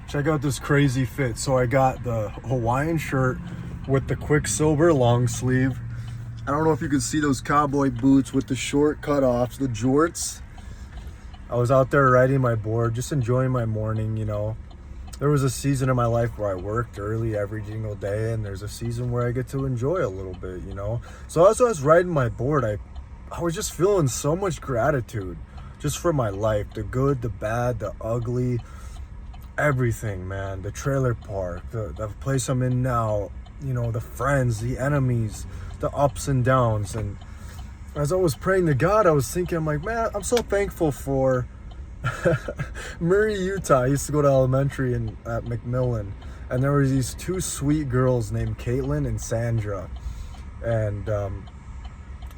Check out this crazy fit. So I got the Hawaiian shirt with the Quicksilver long sleeve. I don't know if you can see those cowboy boots with the short cutoffs, the jorts. I was out there riding my board, just enjoying my morning, you know. There was a season in my life where I worked early every single day, and there's a season where I get to enjoy a little bit, you know. So as I was riding my board, I was just feeling so much gratitude just for my life, the good, the bad, the ugly, everything, man. The trailer park, the place I'm in now, you know, the friends, the enemies, the ups and downs. And as I was praying to God, I was thinking, I'm like, man, I'm so thankful for Murray, Utah. I used to go to elementary at McMillan, and there were these two sweet girls named Caitlin and Sandra, and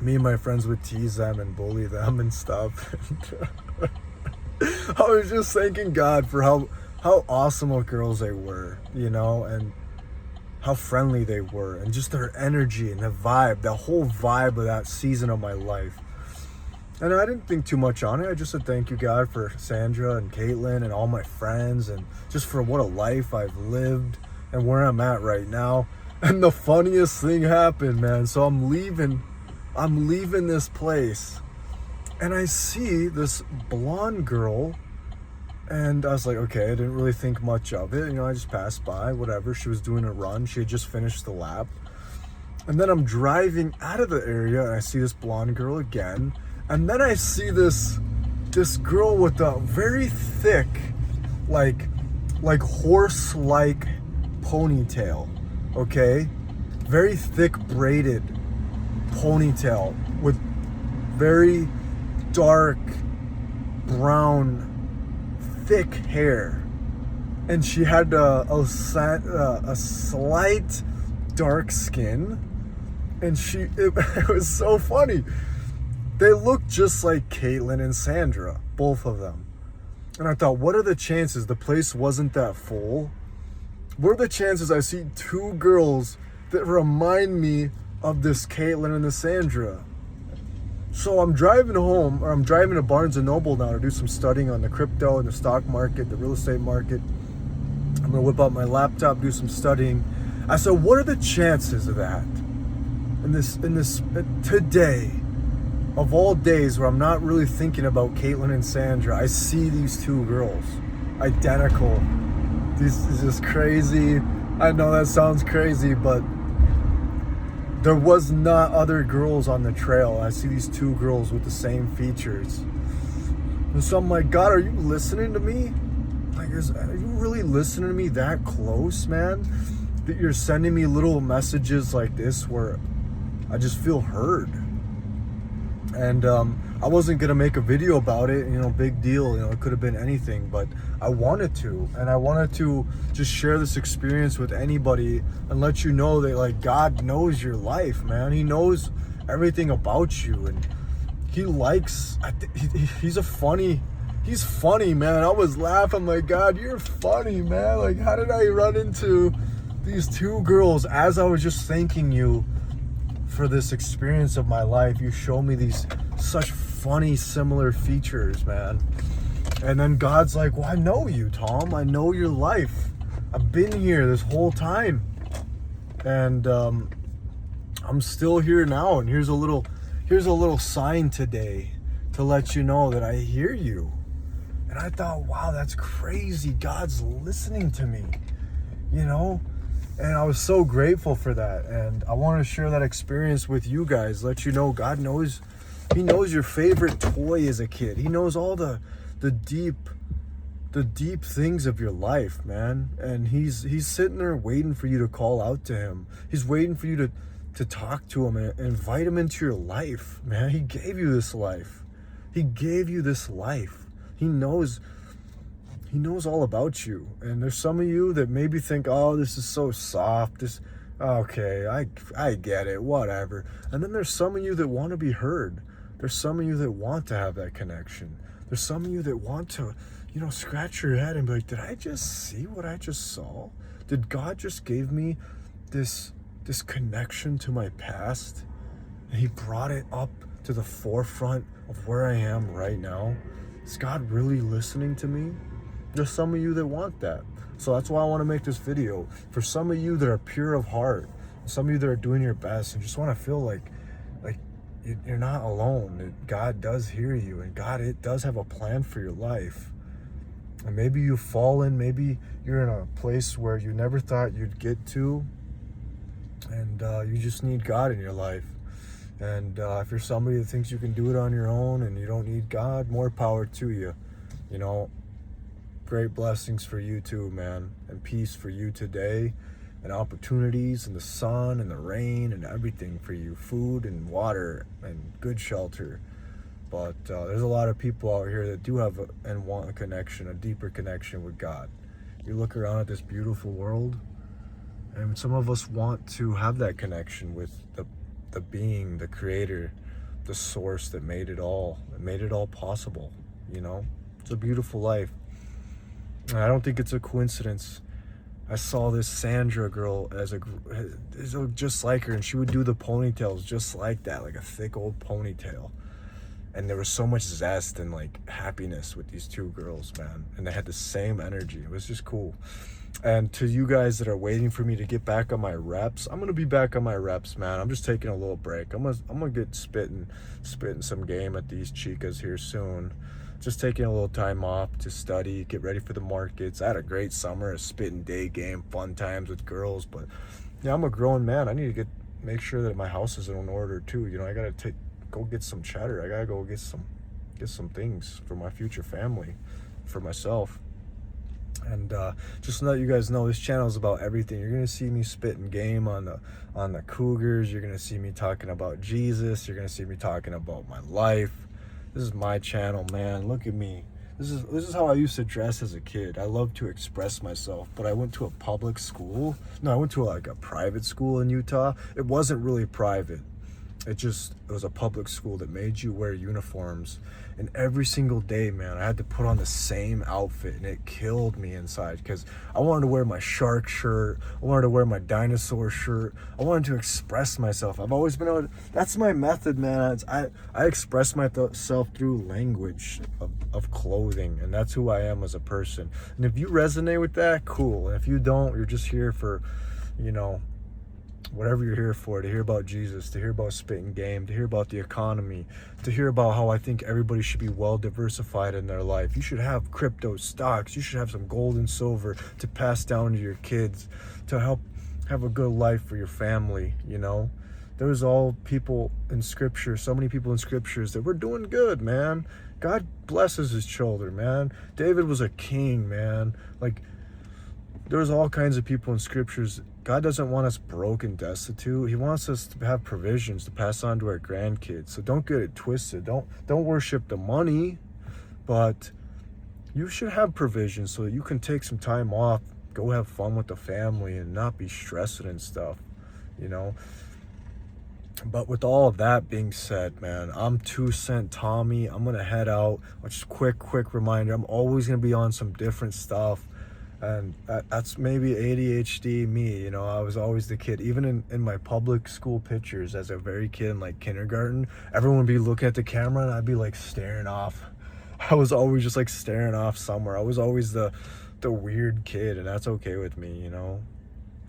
me and my friends would tease them and bully them and stuff. I was just thanking God for how awesome of girls they were, you know, and how friendly they were, and just their energy and the vibe, the whole vibe of that season of my life. And I didn't think too much on it. I just said thank you, God, for Sandra and Caitlin and all my friends, and just for what a life I've lived and where I'm at right now. And the funniest thing happened, man. So I'm leaving this place, and I see this blonde girl, and I was like, okay, I didn't really think much of it. You know, I just passed by, whatever. She was doing a run. She had just finished the lap. And then I'm driving out of the area, and I see this blonde girl again. And then I see this girl with a very thick, like horse-like ponytail, okay? Very thick braided ponytail with very dark brown thick hair. And she had a slight dark skin. And it was so funny. They looked just like Caitlin and Sandra, both of them. And I thought, what are the chances the place wasn't that full? What are the chances I see two girls that remind me of this Caitlin and the Sandra? So I'm driving home, or I'm driving to Barnes & Noble now to do some studying on the crypto and the stock market, the real estate market. I'm gonna whip out my laptop, do some studying. I said, what are the chances of that? In this today, of all days where I'm not really thinking about Caitlin and Sandra, I see these two girls, identical. This is just crazy. I know that sounds crazy, but there was not other girls on the trail. I see these two girls with the same features. And so I'm like, God, are you listening to me? Like, are you really listening to me that close, man? That you're sending me little messages like this where I just feel heard. And I wasn't gonna make a video about it, you know, big deal, you know, it could have been anything, but I wanted to, and I wanted to just share this experience with anybody and let you know that, like, God knows your life, man. He knows everything about you, and he likes, he's funny, man. I was laughing like, God, you're funny, man. Like, how did I run into these two girls as I was just thanking you for this experience of my life? You show me these such funny similar features, man. And then God's like, well, I know you, Tom. I know your life. I've been here this whole time, and I'm still here now. And here's a little sign today to let you know that I hear you. And I thought, wow, that's crazy. God's listening to me, you know. And I was so grateful for that. And I want to share that experience with you guys. Let you know God knows. He knows your favorite toy as a kid. He knows all the deep things of your life, man. And he's sitting there waiting for you to call out to him. He's waiting for you to talk to him and invite him into your life, man. He gave you this life. He gave you this life. He knows all about you. And there's some of you that maybe think, oh, this is so soft. Okay, I get it, whatever. And then there's some of you that want to be heard. There's some of you that want to have that connection. There's some of you that want to, you know, scratch your head and be like, did I just see what I just saw? Did God just give me this connection to my past? And he brought it up to the forefront of where I am right now. Is God really listening to me? There's some of you that want that. So that's why I want to make this video. For some of you that are pure of heart, some of you that are doing your best and just want to feel like you're not alone. God does hear you, and God, it does have a plan for your life. And maybe you've fallen, maybe you're in a place where you never thought you'd get to, and you just need God in your life. And if you're somebody that thinks you can do it on your own and you don't need God, more power to you. You know, great blessings for you too, man, and peace for you today, and opportunities, and the sun and the rain and everything for you, food and water and good shelter. But there's a lot of people out here that do have and want a connection, a deeper connection with God. You look around at this beautiful world, and some of us want to have that connection with the being, the creator, the source that made it all possible. You know, it's a beautiful life. And I don't think it's a coincidence. I saw this Sandra girl as just like her, and she would do the ponytails just like that, like a thick old ponytail. And there was so much zest and like happiness with these two girls, man. And they had the same energy. It was just cool. And to you guys that are waiting for me to get back on my reps, I'm gonna be back on my reps, man. I'm just taking a little break. I'm gonna get spitting some game at these chicas here soon. Just taking a little time off to study, get ready for the markets. I had a great summer, a spitting day game, fun times with girls. But yeah, I'm a grown man. I need to make sure that my house is in order too. You know, I gotta go get some cheddar. I gotta go get some things for my future family, for myself. And just to let you guys know, this channel is about everything. You're gonna see me spitting game on the Cougars. You're gonna see me talking about Jesus. You're gonna see me talking about my life. This is my channel, man. Look at me. This is how I used to dress as a kid. I love to express myself, but I went to a public school. No, I went to like a private school in Utah. It wasn't really private. It was a public school that made you wear uniforms. And every single day, man, I had to put on the same outfit, and it killed me inside because I wanted to wear my shark shirt. I wanted to wear my dinosaur shirt. I wanted to express myself. I've always been that's my method, man. I express myself through language of clothing, and that's who I am as a person. And if you resonate with that, cool. And if you don't, you're just here for, you know, whatever you're here for, to hear about Jesus, to hear about spitting game, to hear about the economy, to hear about how I think everybody should be well diversified in their life. You should have crypto stocks. You should have some gold and silver to pass down to your kids, to help have a good life for your family. You know, there's all people in scripture, so many people in scriptures that were doing good, man. God blesses his children, man. David was a king, man. Like, there's all kinds of people in scriptures. God doesn't want us broke and destitute. He wants us to have provisions to pass on to our grandkids. So don't get it twisted. Don't worship the money, but you should have provisions so that you can take some time off, go have fun with the family, and not be stressing and stuff, you know. But with all of that being said, man, I'm 2 Cent Tommy. I'm gonna head out. Just quick reminder, I'm always gonna be on some different stuff. And that's maybe ADHD me, you know. I was always the kid, even in my public school pictures as a very kid in like kindergarten, everyone would be looking at the camera and I'd be like staring off. I was always just like staring off somewhere. I was always the weird kid, and that's okay with me, you know.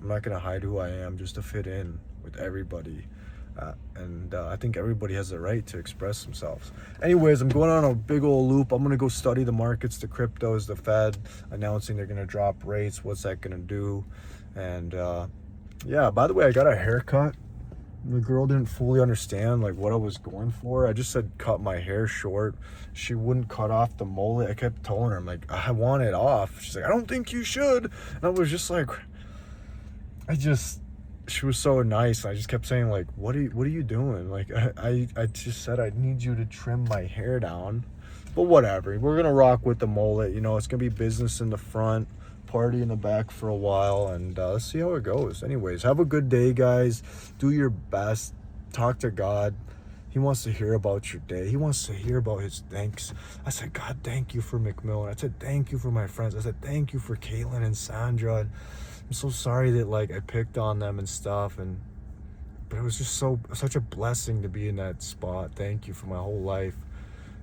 I'm not gonna hide who I am just to fit in with everybody. And I think everybody has the right to express themselves. Anyways, I'm going on a big old loop. I'm going to go study the markets, the cryptos, the Fed announcing they're going to drop rates. What's that going to do? And yeah, by the way, I got a haircut. The girl didn't fully understand like what I was going for. I just said cut my hair short. She wouldn't cut off the mullet. I kept telling her, I'm like, I want it off. She's like, I don't think you should. And I was just like, she was so nice. I just kept saying like, what are you doing? Like, I just said I need you to trim my hair down. But whatever, we're gonna rock with the mullet. You know, it's gonna be business in the front, party in the back for a while, and let's see how it goes. Anyways, have a good day, guys. Do your best. Talk to God. He wants to hear about your day. He wants to hear about his thanks. I said, God, thank you for McMillan. I said, thank you for my friends. I said, thank you for Caitlin and Sandra. I'm so sorry that like I picked on them and stuff, but it was just such a blessing to be in that spot. Thank you for my whole life.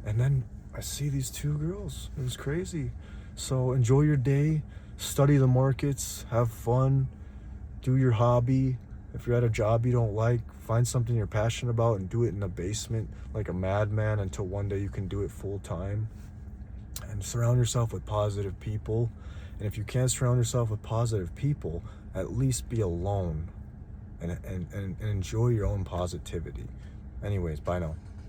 And then I see these two girls. It was crazy. So enjoy your day, study the markets, have fun, do your hobby. If you're at a job you don't like, find something you're passionate about and do it in the basement like a madman until one day you can do it full time. And surround yourself with positive people. And if you can't surround yourself with positive people, at least be alone and enjoy your own positivity. Anyways, bye now.